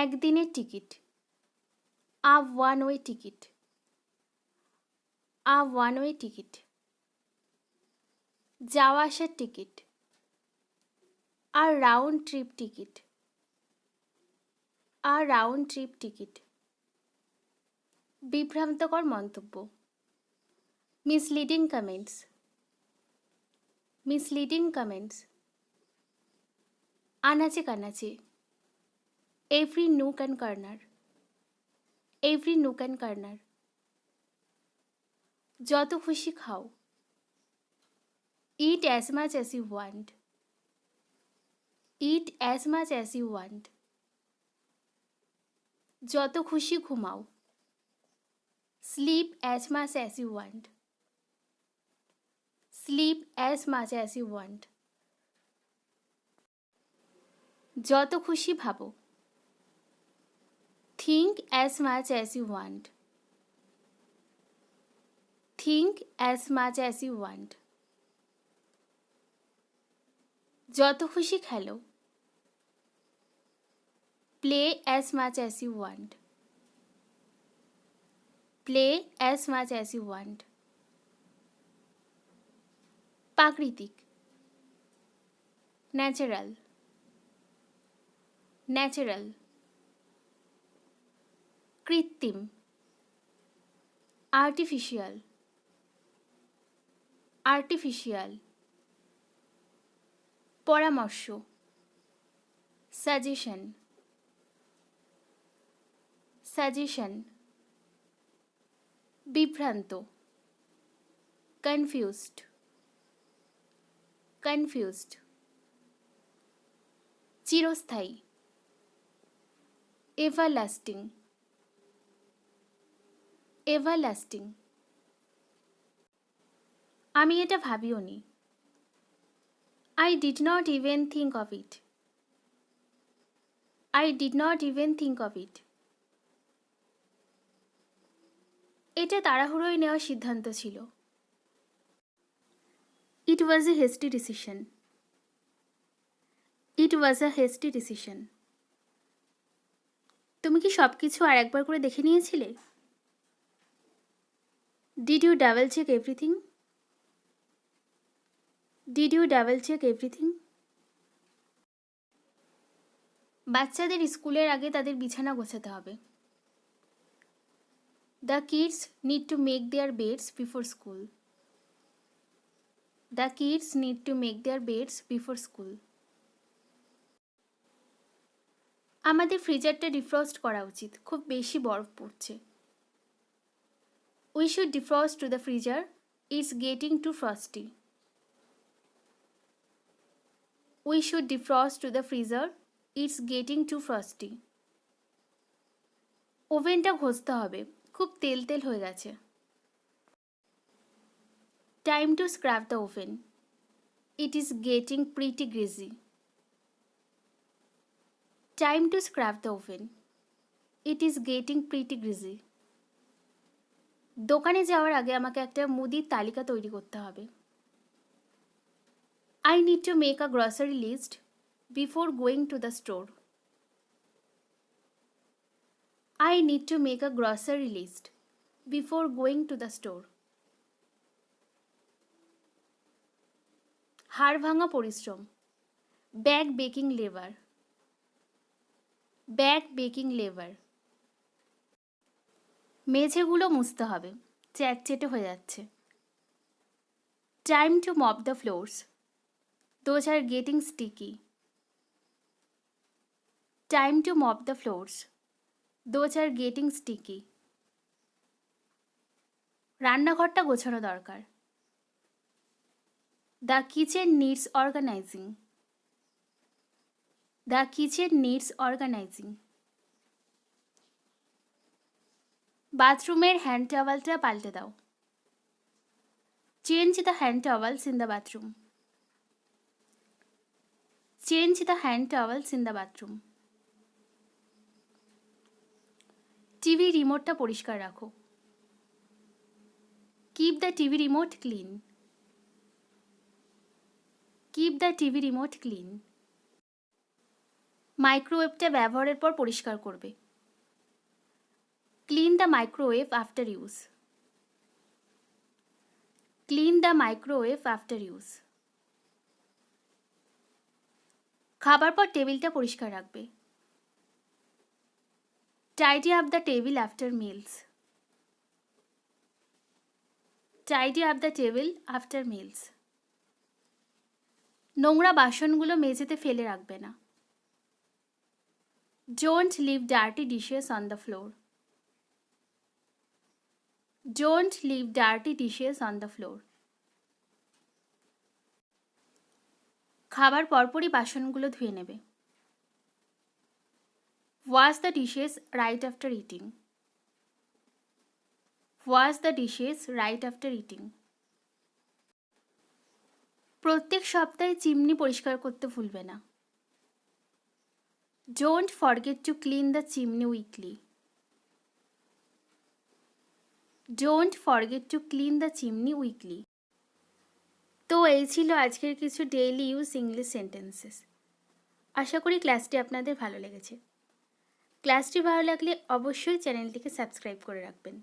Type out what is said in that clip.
একদিনের ticket, a one way ticket, a one way ticket. যাওয়া আসার টিকিট, আর রাউন্ড ট্রিপ টিকিট, আর রাউন্ড ট্রিপ টিকিট। বিভ্রান্তকর মন্তব্য, মিসলিডিং কমেন্টস, মিসলিডিং কমেন্টস। আনাচে কানাচে, every nook and corner, every nook and corner. যত খুশি খাও, eat as much as you want, eat as much as you want. যত খুশি ঘুমাও, sleep as much as you want, sleep as much as you want. যত খুশি ভাবো, think as much as you want, think as much as you want. যত খুশি খেলো, play as much as you want, play as much as you want. প্রাকৃতিক, natural, natural. কৃত্রিম, artificial, artificial. পরামর্শ, suggestion, suggestion. বিভ্রান্ত, কনফিউজড, কনফিউজড। চিরস্থায়ী, everlasting, everlasting. আমি এটা ভাবিও নি, I did not even think of it, I did not even think of it. এটা তাড়াহুড়োয় নেওয়া সিদ্ধান্ত ছিল, It was a hasty decision, It was a hasty decision. তুমি কি সব কিছু আর একবার করে দেখে নিয়েছিলে? Did you double check everything? Did you double check everything? বাচ্চাদের স্কুলের আগে তাদের বিছানা গোছাতে হবে। The kids need to make their beds before school. The kids need to make their beds before school. আমাদের ফ্রিজারটা ডিফ্রস্ট করা উচিত, খুব বেশি বরফ পড়ছে। We should defrost to the freezer, it's getting too frosty. We should defrost to the freezer, it's getting too frosty. ওভেনটা ঘষতে হবে, খুব তেল তেল হয়ে গেছে। Time to scrub the oven, it is getting pretty greasy. Time to scrub the oven, it is getting pretty greasy. দোকানে যাওয়ার আগে আমাকে একটা মুদির তালিকা তৈরি করতে হবে। I need to make a grocery list before going to the store. I need to make a grocery list before going to the store. হাড় ভাঙা পরিশ্রম, back breaking labour, back breaking labour. মেঝেগুলো মুছতে হবে, চ্যাটচেটে হয়ে যাচ্ছে। Time to mop the floors, those are getting sticky. Time to mop the floors, those are getting sticky. রান্নাঘরটা গোছানো দরকার। The kitchen needs organizing. The kitchen needs organizing. বাথরুমের hand টাওয়ালটা পাল্টে দাও। Change the hand towels in the bathroom. Change the hand towels in the bathroom. TV রিমোটটা পরিষ্কার রাখো। Keep the TV remote clean. Keep the TV remote clean. মাইক্রোওয়েভটা ব্যবহারের পর পরিষ্কার করবে। Clean the microwave after use. Clean the microwave after use. খাবার পর টেবিলটা পরিষ্কার রাখবে। Tidy up the table after meals. Tidy up the table after meals. নোংরা বাসনগুলো মেঝেতে ফেলে রাখবে না। Don't leave dirty dishes on the floor. Don't leave dirty dishes on the floor. খাবার পরপরই বাসনগুলো ধুয়ে নেবে। Wash the dishes right after eating. Wash the dishes right after eating. প্রত্যেক সপ্তাহে চিমনি পরিষ্কার করতে ভুলবে না। Don't forget to clean the chimney weekly. Don't forget to clean the chimney weekly. তো এই ছিল আজকের কিছু ডেইলি ইউজ ইংলিশ সেন্টেন্সেস। আশা করি ক্লাসটি আপনাদের ভালো লেগেছে। ক্লাসটি ভালো লাগলে অবশ্যই চ্যানেলটিকে সাবস্ক্রাইব করে রাখবেন।